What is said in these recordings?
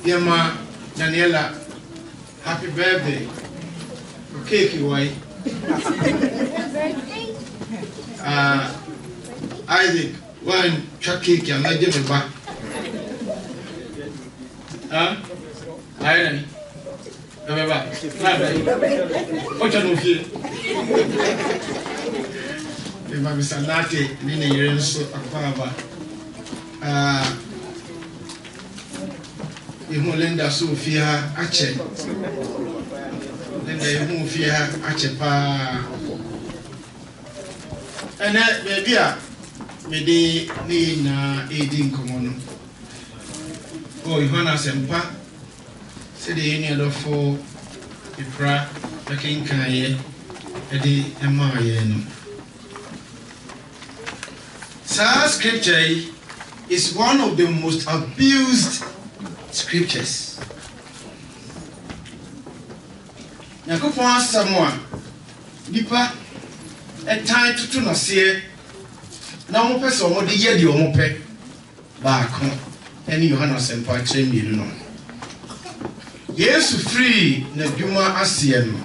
Yama Daniela, happy birthday. Cake why? Isaac, one chuck cake and let them back. Iron. What you feel? If I was a natty, Nina years of Pava. Linda Sophia Ache. Linda Sophia Ache pa. And that baby, me na 18 komono. Oh, Johanna Sempa. Said the any other for the pra, the king can ye, Eddie and Mariano. Scripture is one of the most abused scriptures. Yakupon Samoa, Nipa, a time to tuna see. Now, person what the year the omope back home, and Johanna Sempa train you know. Yesu free na dwuma asie no.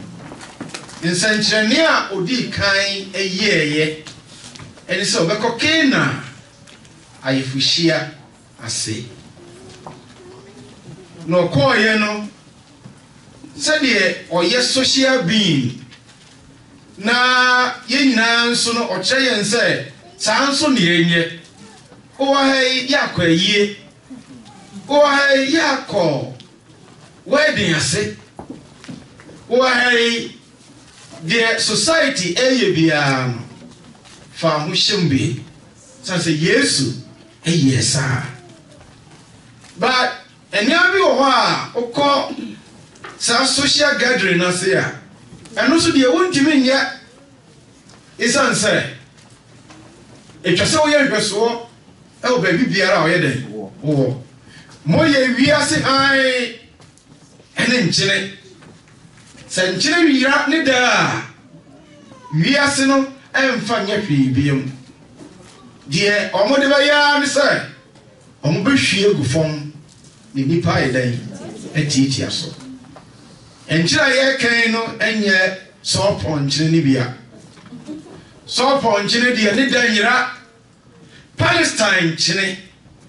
Nsankyerene a odi kan eyeye. Eni se obekɔke na ayefuhia ase. No koye no se de oye social being na yenyina nso no ɔkyerɛ yɛn sɛ saa nso ne yenye. O ha yakɔ ayie. O ha yakɔ wedding ase. Why the society bia fa ho hyembe say Yesu yesa. But enya bi wo a okọ sa social gathering na say a eno so de wontimi nya isan say etwase wo ye hweso e wo ba bi biara wo ye den wo mo ye wiase ai ene nkyene se nkyene wira ne da wiase no emfa nya hwee biem de omode ba ya ne se omo be hwie gu fom ne nipa edan atiitia so enkyira ye kan no enye so ponkyene ne bia so ponkyene de ne da yira Palestine kyene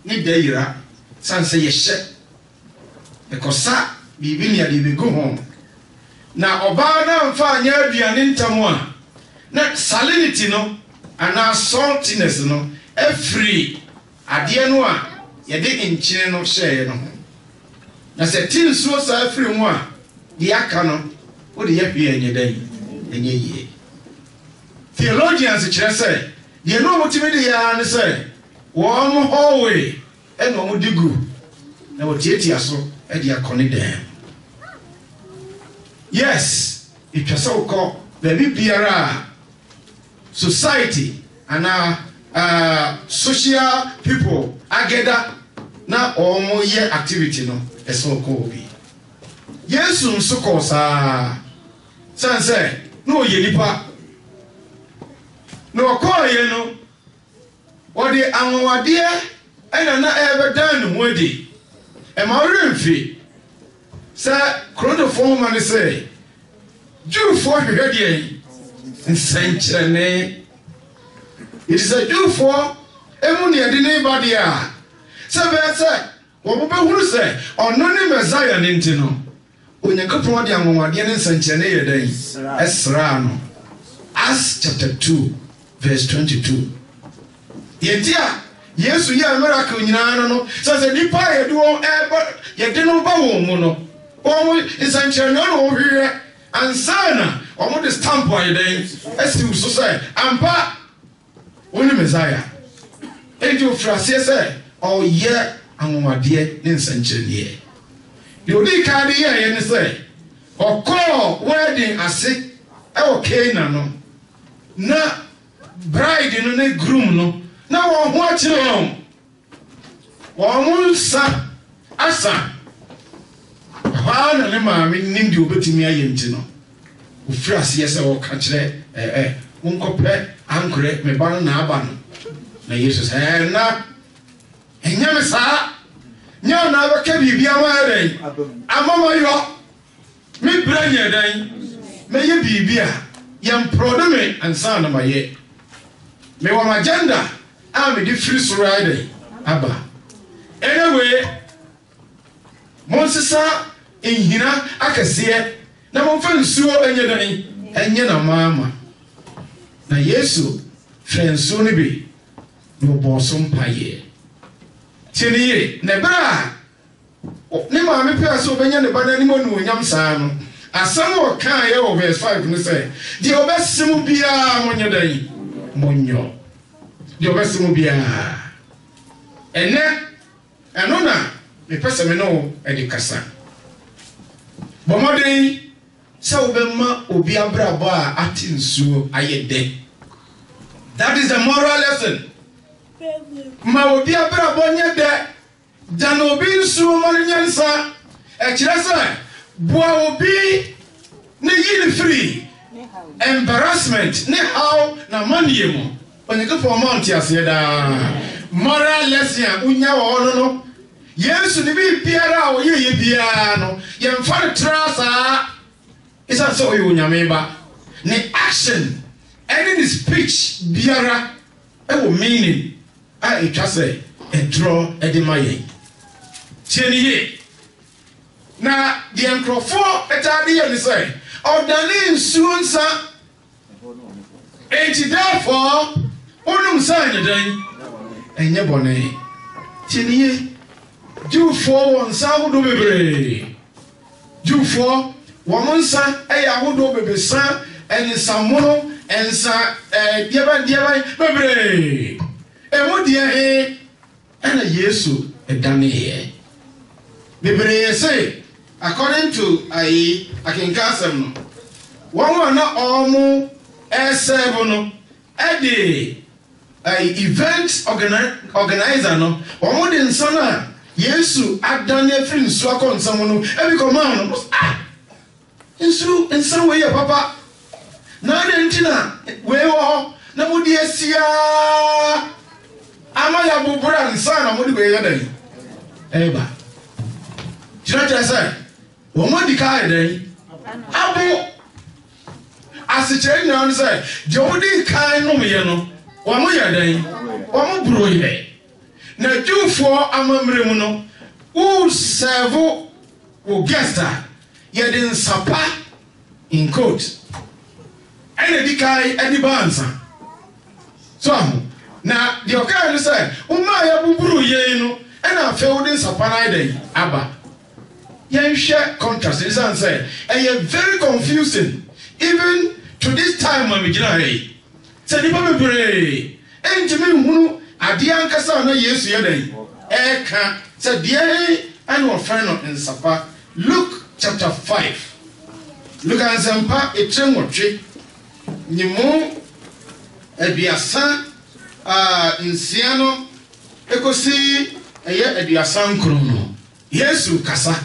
ne da yira sanse ye hye ekosa bibi ne ade be go home na oba na mfa anya aduane ntamu a na salinity no ana saltiness no every ade no a ye de nkyene no hye no na se tin so sa afiri mu a de aka no wo de ye hwe enye dan enye yie theologians kire say de no motime de ya ne say wo mo hallway e no mo digu na wo tietia so e de akone dem. Yes, it was so called baby biara society and social people ageda na omo ye activity no eso ko bi. Yesu nso ko sa sanse no ye nipa no ko ye no odi anwade ena na ebe dan no odi e ma remfi sa chronophone man say Jew for hwede nsankyerene it is a Jew for emu ne de ne ba dia se be se wo be huru se ono ne Messiah ne ntino onyankopon de anwonwade ne nsankyerene ye dan Esra no Acts chapter 2 verse 22 yetia Yesu ya miracle nyina no se nipa ye do ye de no ba wo mu no omo nsankyerene no hwere ansana omo de stamp wa ye dan esi so say ampa oni Messiah ejo frase say o ye anwonwade ne nsankyerene de odi ka de ye ne say okọ wedding ase e o Canaan no na bride no ne groom no na wo ho akire wo sa asa na ne maame nim de obetimi ayenti no ofrase yese wo ka kire wonkopɛ ankore me ba na aba no na Jesus na enyame saa nya na abɛka biribi ama ɛdɛn amama yɔ me bra nya ɛdɛn mɛyɛ biribi a yɛmprɔde me ansa na mayɛ mewɔ m agenda a mede firi soro ɛdɛn aba anyway monsesa nhina akɛseɛ na momfa nsuo ɛnyɛ dɛn ɛnyɛ na maama na Yesu frɛ nsuo no bi na ɔbɔɔ so mpaeɛ tie ne yie na ɛberɛ a ne maame pɛɛ sɛ ɔbɛnya ne ba no anim anuonyam saa no asɛm a ɔkaeɛ wɔ verse 5 no sɛ deɛ ɔbɛse mu biara monyɛ dɛn monyɔ deɛ ɔbɛse mu biara ɛnɛ ɛno na mepɛ sɛ me ne wo ɛde kasa bɔ mmɔden sɛ wobɛma obi abrabɔ a ate nsuo ayɛ dɛ. That is the moral lesson. Ma obi abrabɔ nyɛ dɛ dan obi nsuo ma nyansa ɛkyerɛ sɛ boa obi ne yi ne free embarrassment ne how na maniɛ mu onyekefo ma nte aseɛ daa moral lesson a unya wɔ hɔ no Yesu ne bi biara a ɔyɛ biara no yɛmfa no tra saa ɛsiane sɛ ɔyɛ onyame ba ne action ɛne ne speech biara ɛwɔ meaning a ɛtwa sɛ ɛdorɔ ɛde ma yɛn tie ne yie na deɛ nkurɔfoɔ ɛtaade yɛ ne sɛ ɔdane nsuo nsa enti therefore wonom nsa nyɛ dɛn ɛnyɛ bɔne tie ne yie Jewfoɔ wɔ nsa ahodoɔ bebree Jewfoɔ wɔn nsa ɛyɛ ahodoɔ bebresa ɛnsamono ɛnsa deɛban bebree ɛmu deɛ ɛna Yesu ɛdaneeɛ bebree sɛ according to akenkansɛm no wɔn a na ɔmo ɛsɛɛbo no ɛde event organizer no wɔn de nsa no Yesu adane afiri nsuo akɔ nsam no ebi kɔmaa no nsuo wei yɛ papa na ade nti na wei wɔ hɔ na mode asia ama yɛ abobora nsa na mode wei yɛ dɛn ɛba kyerɛkyerɛ sɛ wɔn adi ka yɛ dɛn abo asekyerɛ nyinaa no sɛ deɛ wode kan nomyɛ no wɔn yɛ dɛn wɔn buro yɛ na Jewfoɔ amammerɛ mu no wo serve wo guest a yɛde nsapa in coat ɛna di kai ɛde bansa so aho na deɛ ɔkae no sɛ woma yɛboboro yɛn no ɛna afei wode nsapa no ayɛ aba yɛnhwɛ contrast ɛsiane sɛ ɛyɛ very confusing even to this time a megyina ha yi sɛ nnipa bebree ɛntimi nhunu adeɛ ankasa na Yesu yɛ dɛn ɛka sɛ deɛ ɛna ɔfrɛ no nsapa Luke chapter 5 Luke ansɛmpa ɛtire nyimu aduasa nsia no ekosi ɛyɛ aduasa nkron no Yesu kasa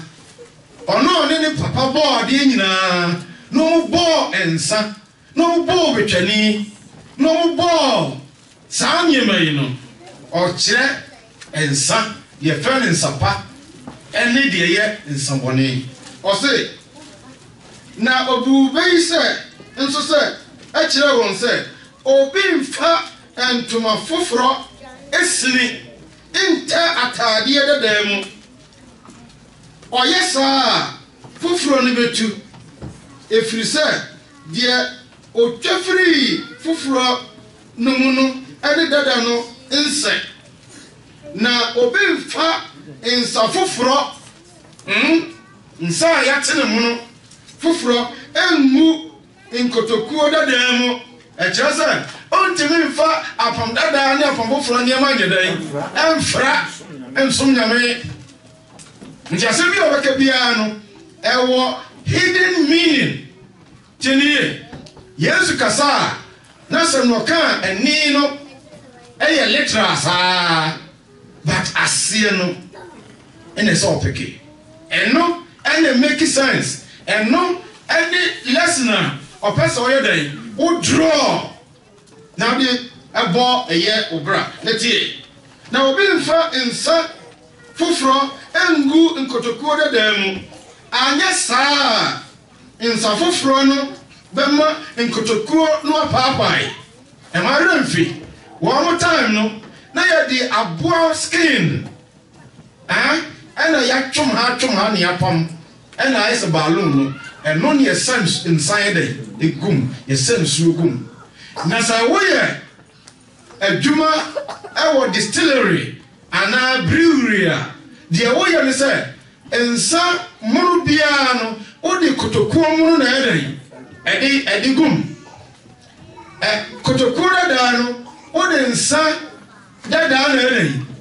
ɔno ne papa bɔɔ adeɛ nyinaa no bɔɔ ensa no bɔɔ betwani no bɔɔ saa nneɛma yi no ɔkyerɛ ensa yɛfrɛ ne nsapa ɛne deɛ yɛ nsabɔne ɔse na obu bɛyi sɛ nso sɛ ɛkyerɛ wɔn sɛ obi mfa ntoma foforɔ esini nta ataadeɛ dada mu ɔyɛ saa foforɔ no betu efiri sɛ deɛ otwa firi foforɔ no mu no ɛne dada no nsɛ na obi mfa nsa foforɔ nsa a yɛate ne mu no foforɔ engu nkotokuo dada mu ɛkyerɛ sɛ ɔntimi mfa apam dada ne apam foforɔ nneɛma nyɛ dan ɛmfra nsom nyame nti asɛm bi a ɔbɛka biara no ɛwɔ hidden meaning kyenie Yesu kasa a na sɛ no ɔka ani no ɛyɛ literal saa but aseɛ no ɛna sɛ ɔpeke ɛno ɛna make sense ɛno ɛne lesson a ɔpɛ sɛ ɔyɛ dan wo draw na de ɛbɔ ɛyɛ obra na tie na obi mfa nsa foforɔ engu nkotokuo dada mu anya saa nsa foforo no bema nkotokuo no apaapai emare mfi wo time no na ya di aboa skin ena ya twom ha ne apam ena ice balloon no eno ne sense inside the egum ye sense egum na sa wo ye adwuma ewo distillery ana brewery de wo ye ne say ensa muru bia no odi kotokuo muru na edi gum kotokuo da no odi nsa dada na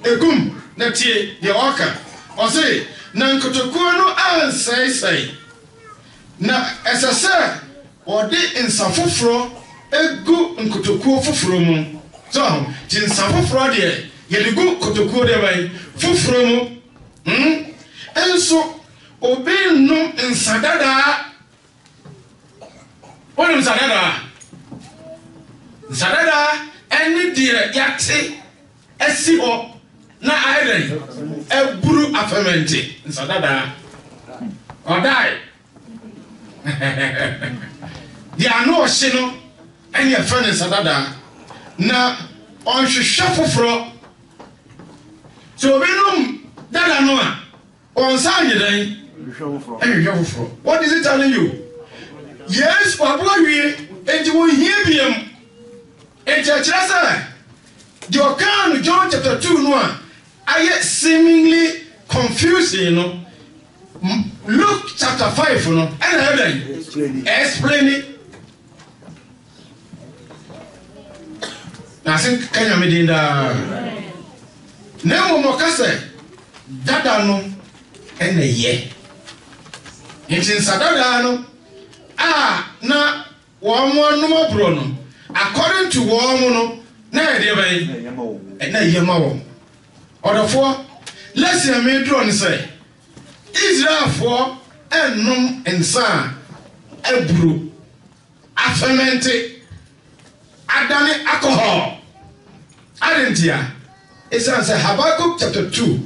egum na tie de oka o say na kotokuo no ansai na esese odi nsa foforo egu nkotokuo foforo mu so ti nsa foforo de ye de gu kotokuo de bai foforo mu enso obi no nsadada wonu nsadada eni de yate esi o na iron eburu afementi nsadada odai dia no ohino eni efe nsadada na onhwehwe foforo so obi no dada no a onsan yedan what is it telling you? Yes, Pablo, and you will hear him. And Chachasa, your can John chapter 2, no, I yet seemingly confused, you know. Luke chapter 5, you know, and explain it. I think Kenya Medina Nemo Mokase, Dada no, and a ye. It's in Sadada no. Na woman no brono according to woman na dey bai na yemawo odofo let's hear me drone say Israel for enum ensa ebru afemente adane alcohol adentia it says Habakkuk chapter 2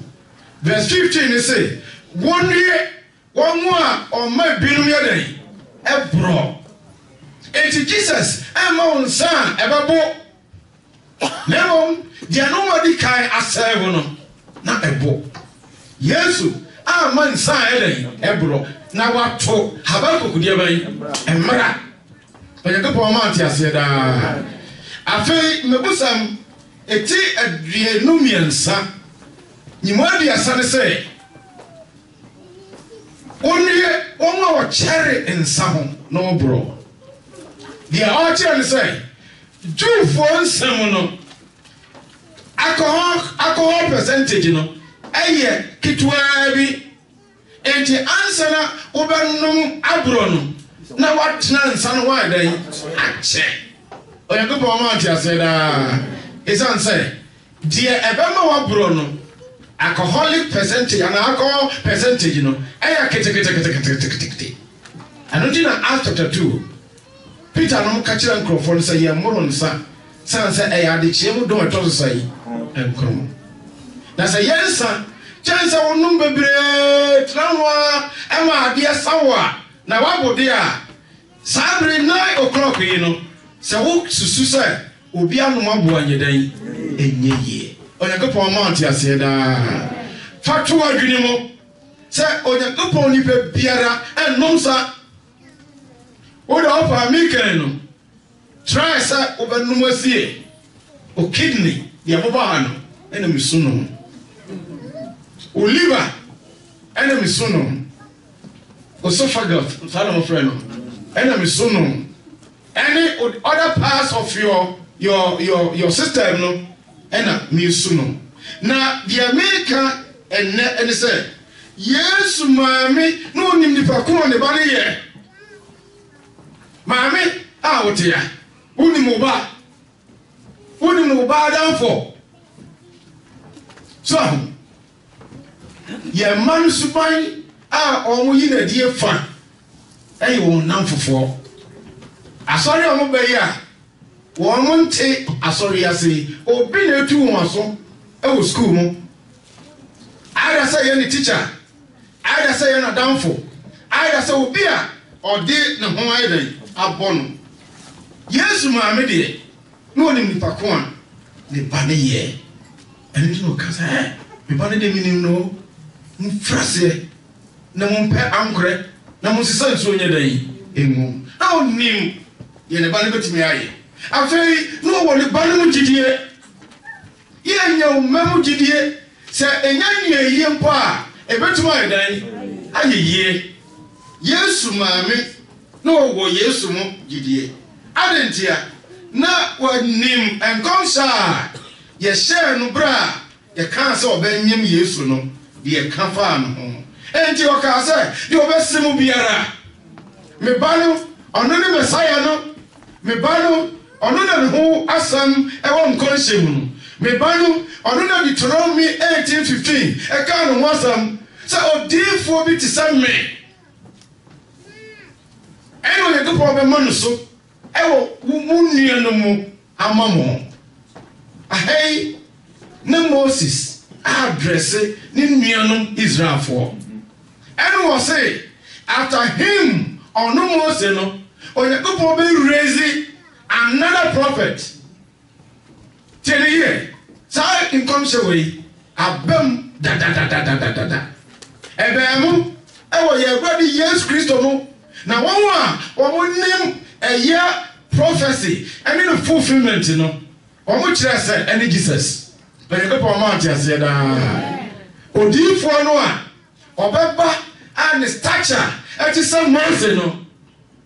verse 15 it say one year one more on my binum yaden ebro enti Jesus ema unsan ebebo nemo dia no madi kai asave no na ebo Yesu ama nsan eden ebro na wato Habakkuk dia bai emra onye ko ma ante ase da afei mebusam eti aduenu miensa nyimodi asane se onwa cherry nsamo no bro dia oche say do for nsamo no alcohol percentage no eye kitwa bi enti answer na obanum abro no na watna nsano wa dan ache oyakopo ma anti aseda isan say dia ebema wa bro no alcoholic percentage and alcohol percentage, you know, and not in Acts chapter 2. Peter no catch and crowford say, "Ya moron sa." San say, "I had the chemo don't toss say." And come. That's a yes, son. Chance our number bread, Tramwa, Emma, dear Sawa. Now, what would dear? Saturday 9 o'clock, you know. So, who suicide will be on one boy in your day in ye. Oyakopo Monte said, Fatua Junimo, say, Oyakopo Nipe Biara and Monsa. What offer me can try, sir, over Numasie, o kidney, Yamabano, enemy sunum, o liver, enemy sunum, o sophagus, Salom Freno, enemy sunum, any other parts of your system, no. Ena mi suno na the America and say yes mami no nim nipa ko ne ba ne ye mami a wotia uni mo ba dan for so ye man suban a omo yi na die fa e won nan fofo asori omo be ya won nte asori ase obi na etu won so e wo school mu ara either say any teacher, either say any downfall, either say obia or de na ho ayden abono. Yesu maame de no ni nipa ko a ne ba ne ye. Eni no kasa me ba ne de minim no mfrase na mumpe ankre na musisa nso nya dai emu. Na onim ye ne ba ne betimi aye. Afei no wo ne ba ne mu gidie. Ye nya o mamu gidie se enya nya yie mpo a ebetuma aye dai aye yie. Yesu maame no wo Yesu mu gidie. Adentia na wanim enkomsha ye share no bra ye kan se obanyem Yesu no ye kan fa no ho enti o ka se de obesimu biara me balo ono ne Messiah no me balo ono na ho asam e won konshemu no me balo ono na Deuteronomy 18:15 e kan no asam se odifo bi ti sam me eno ye go problem no so ewo munua no mu amamo ahei na Moses address ni nuanom Israel for and was say after him on no Moses no onya go be raise another prophet tell here say in come say we abam da ebemu ewo ye brother Jesus Christ no na won nim a prophecy and in the fulfillment no omo kire say any Jesus but you go mount as ya da odifo no a obeba and stature et some months no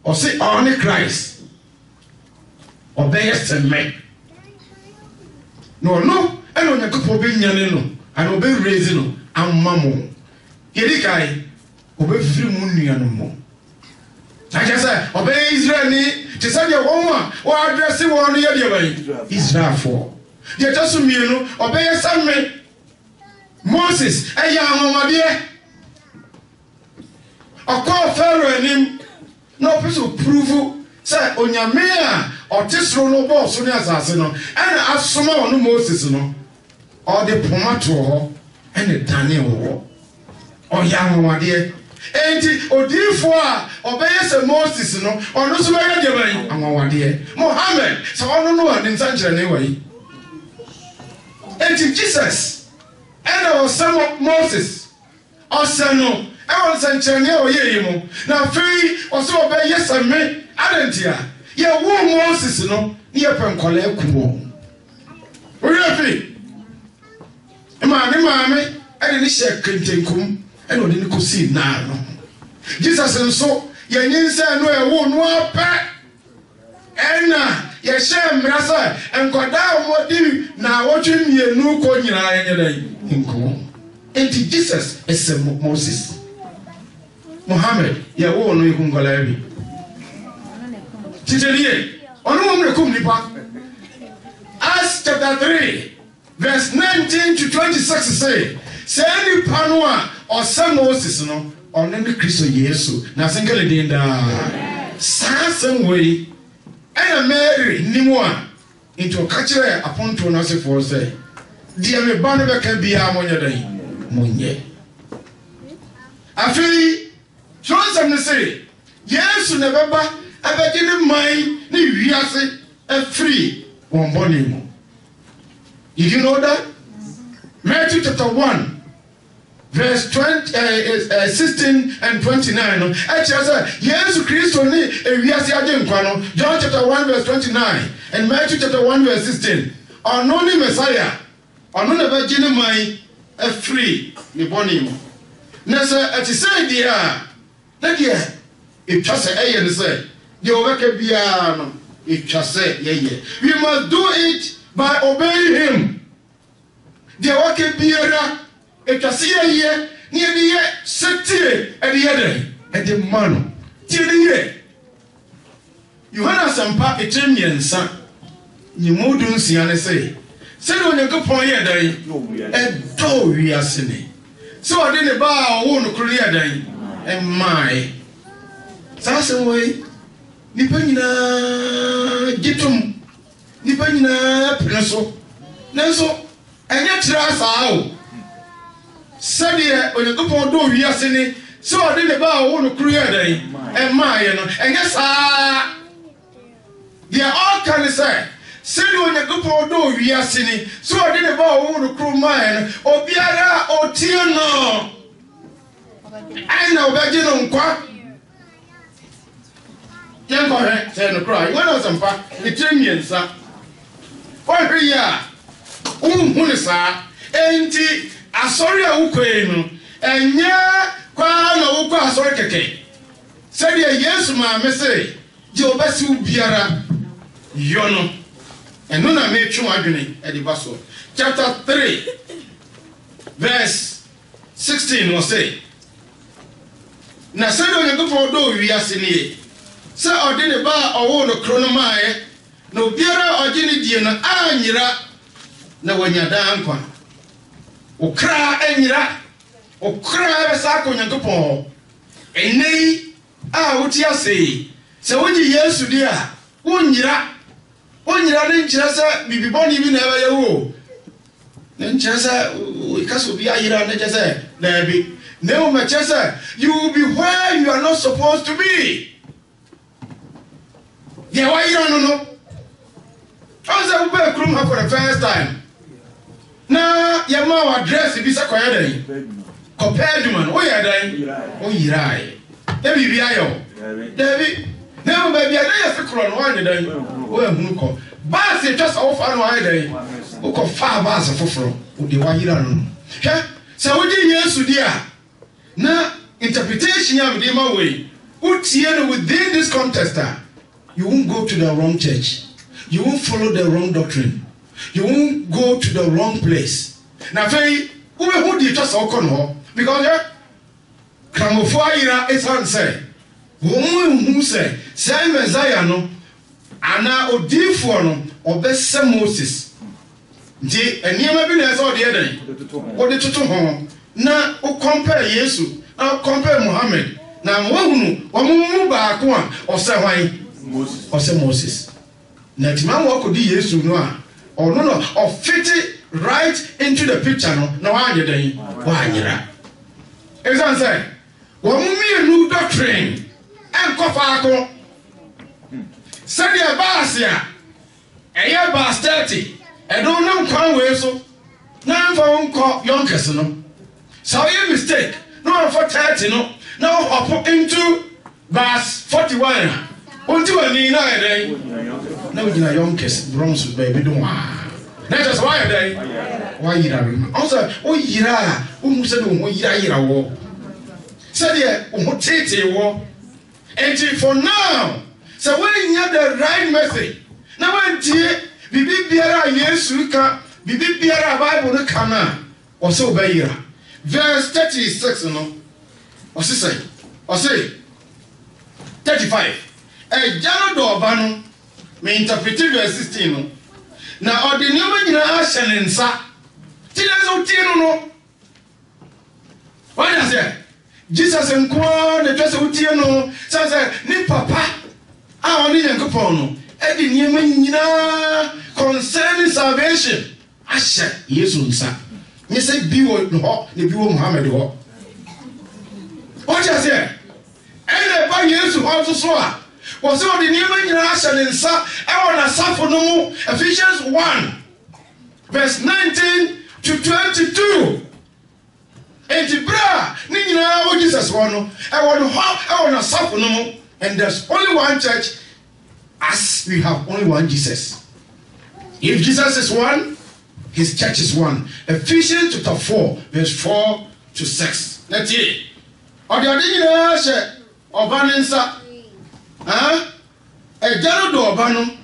o say only Christ obey seme no eno nyakopo be nyane no and obey raise no amamo yedi kai obey firi mu nua no mo I just say obey Israel ni to say the woman or address one year Israel for they just me no obey some Moses e ya amamade akọ Pharaoh nim no person prove say onyame a otesro no boss no asase no and asoma ono Moses no all the pomato ho and Daniel ho o ya amamade enti odifo a obeye Moses no ono so be de ban amawade Muhammad so ono no ade nsankyere ne wai enti Jesus and was some of Moses osano e won nsankyere ne oyeye mu na free oso obeye same adentia ye wo Moses no ne ye penkola akumo oyefi maame ade ne she kentenkum and we didn't see now. Jesus and so, ye ninsa no a wound no apa. Ena, ye share Mrasa, and Koda Modi, now watching ye no coin in Ko. And Jesus is Moses. Muhammad, ye won't know Kungalabi. Titanier, on whom the Kumnipa. Acts chapter 3, verse 19 to 26 say, Send Panua. Or some Moses no on any Christo Yesu na singale dinda some way and Mary nimwa into a catcher upon to no say for say dear me banaba can be a monya day munye afi Johnson say Yesu never ba abegin mind ni wiase a free one body mo. Did you know that? Matthew chapter 1 verse 16 and 29 Jesus Christ only ewiase agenkwa no John chapter 1 verse 29 and Matthew chapter 1 verse 16 only Messiah ono na ba gine man a free ni boni mo na say ati say dia na dia e twase eye ne say dia obeka bia no e twase ye we must do it by obeying him dia wake biara etwase ye ni ye setie e de ye e de mano tie de ye Yohana sampa etremiensa ni modu nsia ne sei se no Nyankopon ye dan e do wiase ne se ode ne ba wo no kro ye dan e mai sase we ni panyina gitum ni panyina preso nenso enya tra saa o Sadia when you go for do we are singing. So I did about one creator and my and yes, they are all kind of say. Sadia when you go for do we are singing. So I did about one crew mine or Biara or Tino. I know Virgin on quack. Young boy said no cry. When I was some fat, the Timian, sir. Why, yeah. Hunisa, ain't he? A sorry, a Ukraine, and ya, Kwana Uka, sorry, Kake. Said yes, my message. Jobasu Biara, Yono, and Nuna made you agony at the Basso. Chapter 3, verse 16 was say. Now, said on the good do we are seeing. Sir, or did a bar or one of Chronomai, no Biara or Jenny Diana, Anira. Na wanya dankwa okra anyira okra besako nyankopon enei a woti ase se wonyi Yesu dia wonyira ne nkyira sa bibiboni bi na eba yewo ne nkyira sa ikaso bi ayira ne kyese na bi ne o ma kyese you will be where you are not supposed to be ye wa yira no ose ube krum for the first time. Na yama wa dress bi sa koya dan compared man o ya dan o yirai e bi bi ayo David na mo ba bi ada ya sekro no wa dan o ehunu ko ba se twasa wo fa no wa dan o ko fa ba se foforo o de wa yira no hwe se wo ji Yesu dia na interpretation ya be ma we utie no within this context you won't go to the wrong church, you won't follow the wrong doctrine, you won't go to the wrong place. Now, very, who did just all because Cramofire is answer. Who say, Sam Messiah no, Anna or dear for no, or best Moses. The and near my business all the other. What did you home? Now, compare Yesu, now compare Muhammad. Now, one move back one or say Moses. Now, Timon walk could be Yesu no. Or no, or fit it right into the picture. No, why you doing? Why you that? Example say, "One me new doctrine and kofako." Say the basia, a year bas 30. I don't know come way so. Now for uncle youngest no. So you mistake. No for 30 no. Now hop into verse 41. Until I need no na youngest bronze baby don't that is why they why you also oh yira who said oh yira wo said here oh tete wo and for now so when you have the right message now when tie bibi biara Yesu ka bibi biara Bible no kana o so be yira verse 36 no o say 35 e jano do oba no me interpret verse 16 no na ordinary nyina ahye nsa ti na so tie no what is it Jesus enko na twese utie no say ni papa a oni yankopon no e di nyema nyina concerning salvation ahye Yesu nsa ni say biwo no ne biwo Muhammad ho what is it ene ba Yesu ho so a was all the new generation in Safonu, Ephesians 1, verse 19 to 22. And the bra, Nina, Jesus one, I want to hop, I want to Safonu, and there's only one church, as we have only one Jesus. If Jesus is one, his church is one. Ephesians chapter 4, verse 4 to 6. Let's hear it. Or the other Obaninsa. A jaro do obano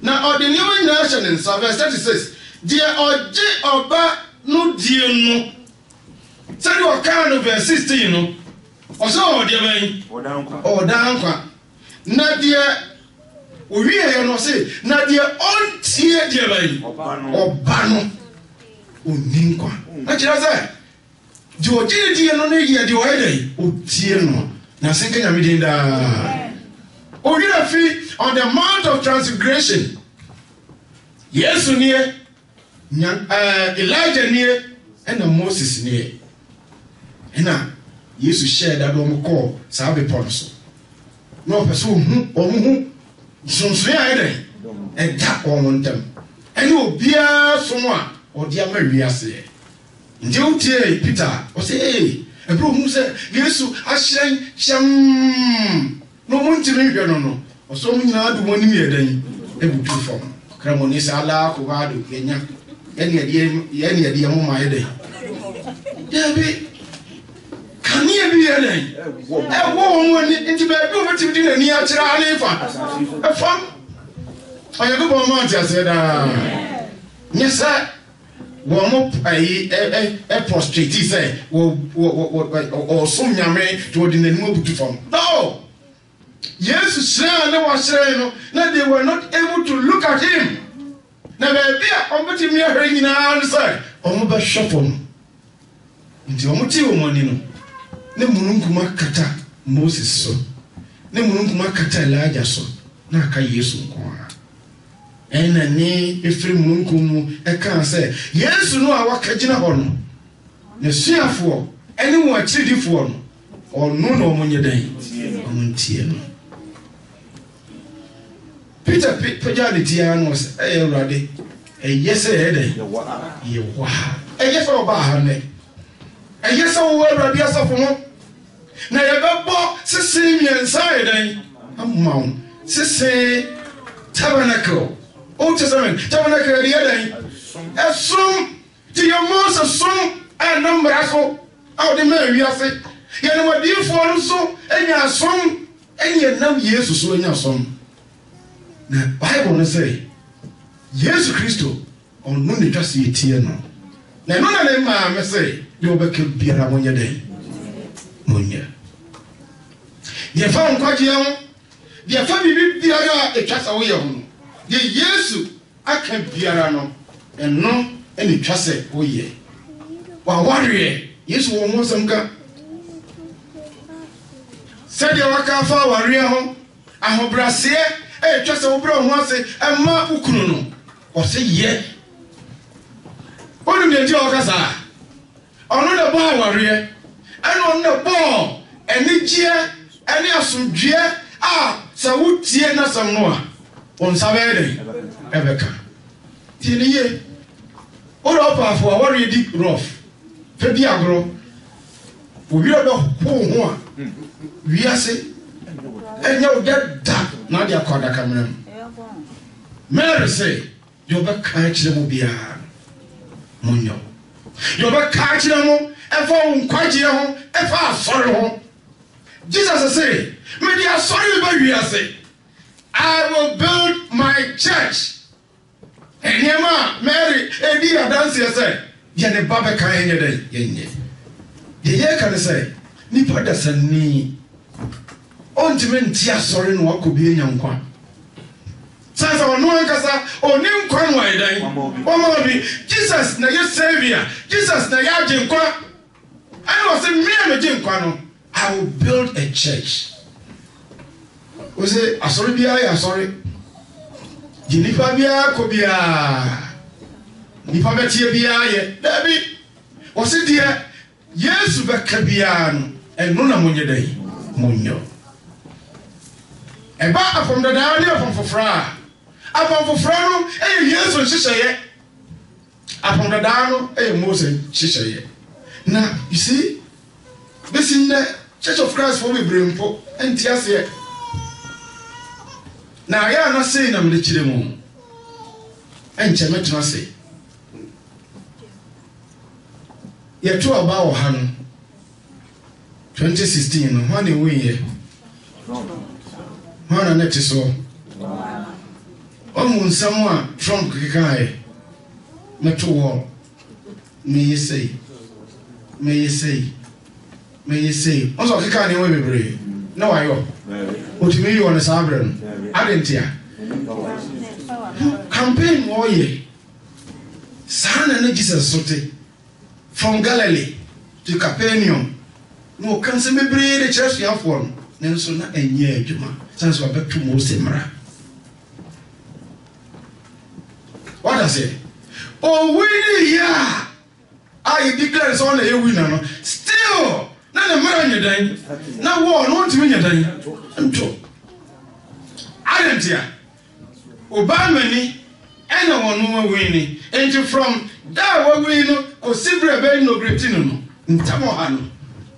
na ordinary nation in verse 36 dear oje oba no die no said you kind of verse 16 no oso ode ban odankwa na dear owie no say na dear ontie die ban obano oninkwa na kira say di oje die no na ye di oye otie no na senka nyame din da on the Mount of Transfiguration. Yes, near Elijah near and Moses near. ɛna Yesu hyɛ da dɔm kɔɔ saa bepɔ no so na ɔpɛ sɛ ɔmo hu nsonsoe a ɛdɛn ɛda wɔn ntam ɛne obiara som a ɔde ama wiase nti wotie Peter ɔsɛ ɛbɛrɛ ohun sɛ Yesu ahyɛn hyɛm na ɔmo ntiri hwɛ no ɔsɛ ɔmo nyinaa de wɔn anim yɛ dan ebutu fam kramoni sɛ ala akɔbaado yɛnya yɛne yɛde mo ma yɛ dan yɛbi kanea bi yɛ dan ɛwɔ wɔn ani nti baabi wɔbɛtumi de n'ani akyerɛ ane fa ɛfam ɔyɛ ko bɔn ma ate aseɛ daa nyɛ sɛ wɔn mo ayi prostrate sɛ ɔsom nyame to wɔde n'anim abutu fam no Yesu hyerɛn ne wɔhyerɛn no na they were not able to look at him na baabi a ɔmbɛtumi ahwɛ nyinaa no sɛ ɔmo bɛhwɛ fam nti ɔmo te wɔn ani no ne mununkum akata Moses so ne mununkum akata Elijah so na aka Yesu nko a ɛna ne efiri mununkum mu ɛka sɛ Yesu no a wakagyina hɔ no ne suafoɔ ɛne wɔn akyiridifoɔ no ɔno na ɔmo nyɛ dan ɔmo ntie no Peter pagya ne tia no sɛ ɛyɛ Awurade ɛyɛ sɛ ɛyɛ dan yɛwɔ ha ɛyɛ sɛ ɔbaa ha nɛ ɛyɛ sɛ wɔwɔ Awurade asafo ho na yɛbɛbɔ sese mmiɛnsa yɛ dan ama wo sese tabernacle Old Testament tabernacle yɛ dan ɛsom ti yɛ Mose som ɛnam mmara so a wɔde ma awiase yɛne wadiifoɔ no so anya asom ɛne yɛnam Yesu so anya asom na Bible no sɛ Yesu Kristo ɔno ne twa sɛ yɛtie no na ɛno na ne maa me sɛ deɛ wɔbɛka biara monyɛ dɛn monyɛ deɛ fa nkwagyeɛ ho deɛ fa biribi biara a ɛtwa sɛ woyɛ ho no deɛ Yesu aka biara no ɛno ɛne twa sɛ woyɛ wawareɛ Yesu wɔ ho asɛm ka sɛdeɛ waka afa awareɛ ho ahobraseɛ ɛtwa sɛ wobrɛ ho ase ɛma wokunu no ɔsɛ yɛ wonim deɛ nti ɔka saa ɔno na bɔ awareɛ ɛna ɔno na bɔ anigyeɛ ɛne asomdwoeɛ a sɛ wotie n'asɛm no a wo nsa bɛyɛ dɛn ɛbɛka tie ne yie wode ɔpaafo a wɔreɛ di rough fɛ bi agorɔ owiɛ bɛho ho a wiase ɛnyɛ wo dɛ da na ade akɔ adakamena mu Mary sɛ deɛ ɔbɛka kyerɛ mu biara monyɛ deɛ ɔbɛka kyerɛ mu ɛfa wo nkwagyeɛ ho ɛfa asɔre ho Jesus sɛ mede asɔre ba wiase I will build my church ɛnneɛma a Mary ɛdi adanseɛ sɛ deɛ ne ba bɛka ɛnyɛ dɛ yɛnyɛ deɛ yɛka ne sɛ nipa dasani ɔntumi nti asɔre no wakɔ bi anya nkwa sɛ ɔno ankasa ɔne nkwa no ayɛ dan ɔma bi Jesus na yɛ Savior Jesus na yɛ agye nkwa ɛne ɔsɛ mmea megye nkwa no I will build a church ɔsɛ asɔre biara yɛ asɔre gye nipa biara kɔ biara nipa bɛteɛ biara yɛ daabi ɔsɛ deɛ Yesu bɛka biara no ɛno na monyɛ dan monyɛ ɛba apam dadaa ne apam foforɔ a apam foforɔ no ɛyɛ Yesu nhyehyɛeɛ apam dadaa no ɛyɛ Mose nhyehyɛeɛ na you see bɛsi nnɛ Church of Christ for bebree mpo ɛnti aseɛ na ayɛ ana sei na mede kyerɛ mu ɛnkyɛ mɛtena se yɛto ɔbaa wɔ ha no 2016 no hɔ ne wuyɛ hɔ na ne te so ɔmu nsɛm a Trump kekaeɛ mɛto wɔ meyɛ sei ɔsɔ keka ne wɔ bebree na wayɔ otumi yi wɔ ne saa berɛ no adentia campaign wɔyɛ saa na ne Jesus so te from Galilee to Capernaum no kan se bebree de kyerɛ suafoɔ no nanso na ɛnyɛ adwuma sanso abɛto Mose mmara what I say oh we here I declare so na yɛ winner no still nye dan na wo no ntimi nye dan nto arentia Obama ni ena wono wini enti from that we no ko sibre be no gretin no ntamo ha no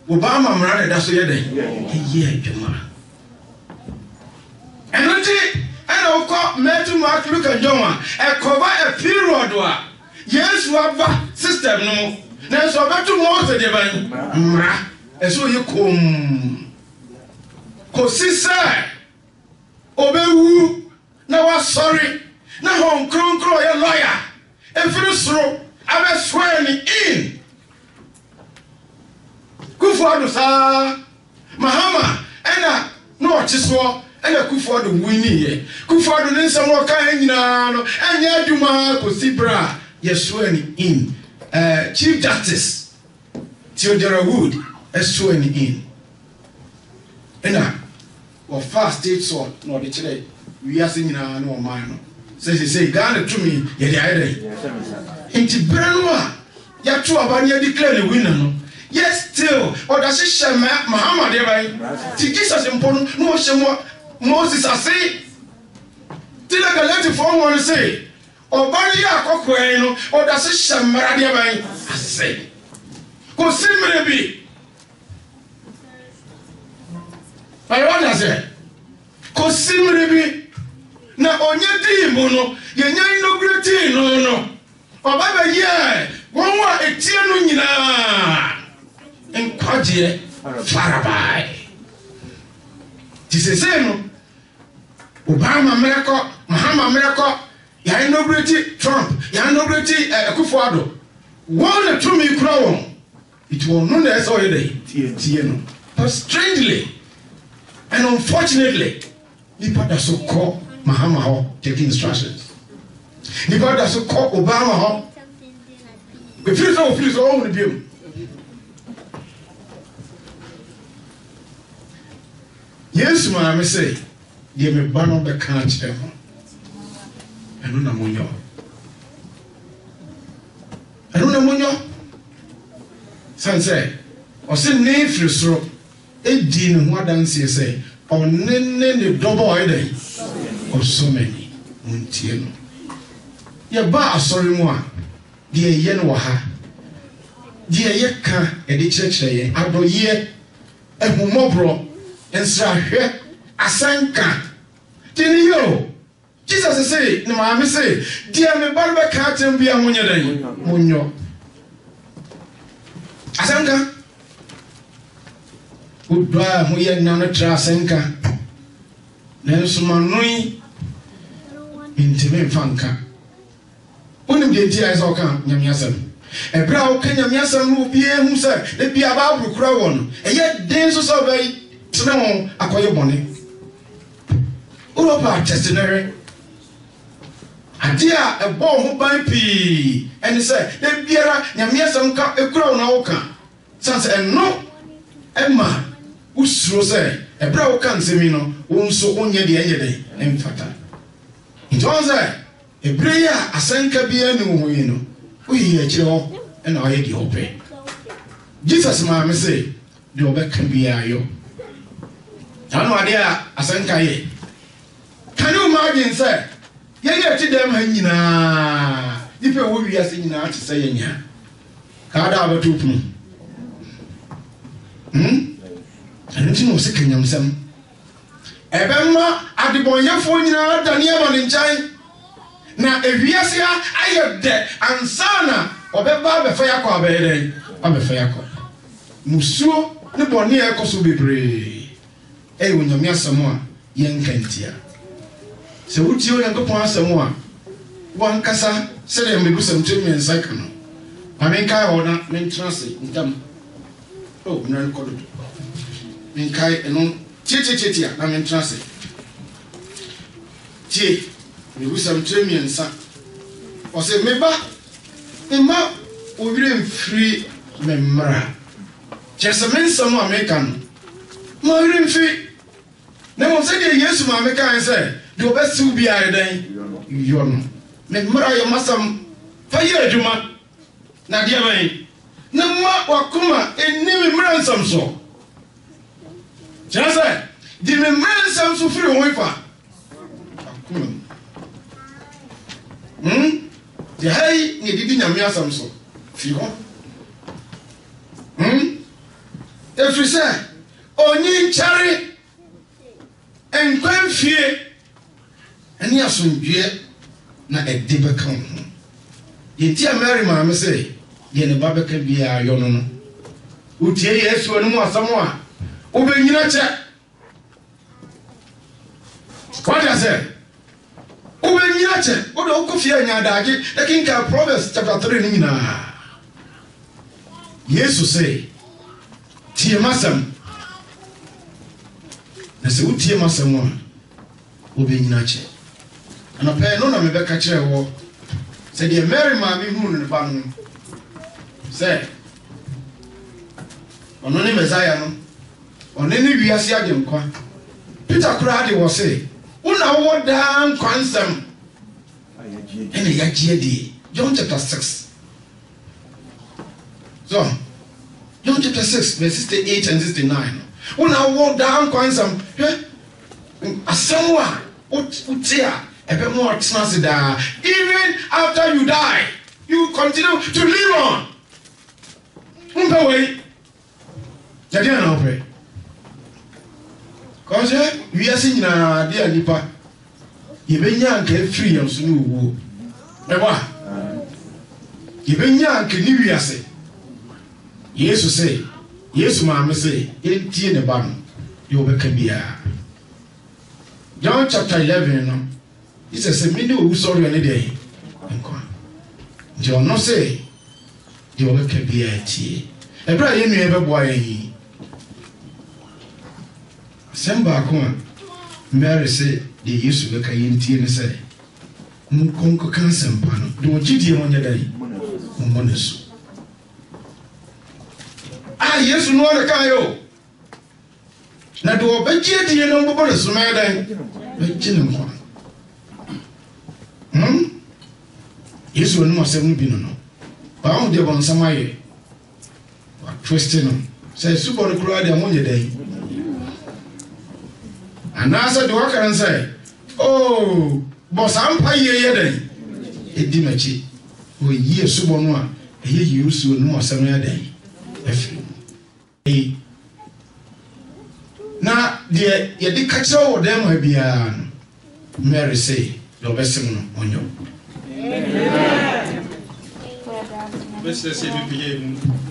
Obama mra da so ye dan ye adwuma enoti ena ukọ Matthew Mark Luke and John e cover a period wa Yesu aba system no na so betu Moses de ban mra eso ye kom ko sisa obewu na wa sorry na hon kronkro ye lawyer efiri soro abe swear ni in Kufuor sa Mahama ena no chiso ena Kufuor wini ye Kufuor ne nsam wo kan nyina no enya adwuma ko sibra ye swear ni in Chief Justice Theodore Wood swear ni in ena or fast state so no de kire wi ase nyina no man no say Ghana to me ye dey ayre inti branu a ya to aba ne declare the winner no yes still or does she share Muhammad dey by ti Jesus imponu no she Moses ase ti la galati for one say obari akokwe no or does she share mara dey by ase ko simre bi I want to say ko simre bi na onye di mu no ye nya inaugurate no obaba ye won wa etie no nyina enkwaje farabai ti se no Obama America Mahama America ya inaugurate Trump ya inaugurate Kufuor won to me kura won it will no na so ye dey tie no but strangely and unfortunately people that so call Mahama ho taking instructions. People that so call Obama ho. We feel so all with him. Yes, ma say, ye me ban on the couch ever. I don't know monyo. I don't know monyo. Say, or say name for so. E di no ho dance say, on ne double ide. Of so many untie no ye ba asori mu a de ye no ha de ye ka e de kirekire ye adoye ehumobro ensrahwe asanka tini yo Jesus say no ma me say de me ba be ka tem bia munye dan munyo asanka udwa mu ye na no tra asanka nenso manui intime fanka onim de ti aiso kan nyamiasem ebra o kan nyamiasem no bi ehu se de bia ba burukura won eye den so so bai tena won akoye bone Europa testinary adia ebo ho ban pi eni se de biara nyamiasem ka ekura won awoka sanse enno emma usuro se ebra o kan semi no wonso onye de enye de emfata ntonze ebreya asanka bia ni wo yi no oyi akire ho na oye de ope Jesus ma me say de obeka bia yo tanu ade a asanka ye can you imagine say ye ti dem ha nyina dipe wo wi ase nyina ate say ye nya ka da abetupun anti no se kanyamsam ebemma adibonyefo nyina dane amane nchai na ewiase ayede ansana obeba befa yakọ abeden abefa yakọ musuo ne bone ekoso bebre wonyame asemo a yenkantia se wuti o yankopon asemo a wankasa se de mbegusam temi ensaka no amenkai hona mentrase ntam oh na record menkai eno Tia, na mentrase. Tie, mbegusam temi ensa. O se meba emma obire mfiri memra. Chese mensam o American. Ma obire mfiri. Na mo se de Yesu ma American se, de obesi ubi ayedan. Yo no. Memra yo masam fa ye adwuma. Na de ban. Na ma wakoma enimi mransam so. Just say, the man some so free away for. The hay ni didi nyamia some so. Fio. If you say, only cherry and grand fear, and you soon dear, not a dibber come. You dear Mary, mamma say, you and Baba can be a yono. Would you yes, one more someone? Open your check. What I say? Open your check. What do you fear in your daggy? The King of Proverbs, chapter 3. Yes, to say, Tia Massam. I say, Tia Massam one. Open your check. And a pair no me back chair war. Said the Mary Mammy moon in the bottom. Say, on any Messiah, on any Viasian quan. Peter Crowdy was say, Una what down quansam. And a Yaji, John chapter 6. So, John chapter 6, verse 68 and 69. Una what down quansam, a someone, what tear. Even after you die, you continue to live on. Way. You didn't know, pray. Because we are seeing a dear Nipa. Even young can free and soon. Never. Even young can you say? Yes, to say. Yes, mamma say. 18 the bottom. You will be here. John chapter 11. He says, a minute who saw you any day. John no say, you will be a tea. A brother you never boy. Samba come. Mary said, they used to look at you tea and say, Munko can sempano. Don't cheat on your day. Momonesu. Ah, yes, no other kayo. Now do a budget, you know, but it's my day. But Yes, we know 7 billion. Bound the one some way. What twisting? Say, super crowd among your day. And answer the worker and say, oh, boss, I'm paying your day. It didn't cheat. We hear super one. Here you used to know some day. Now, dear, you did catch all them, my dear. Mary say, your best on you. Amen. Let's say we behave.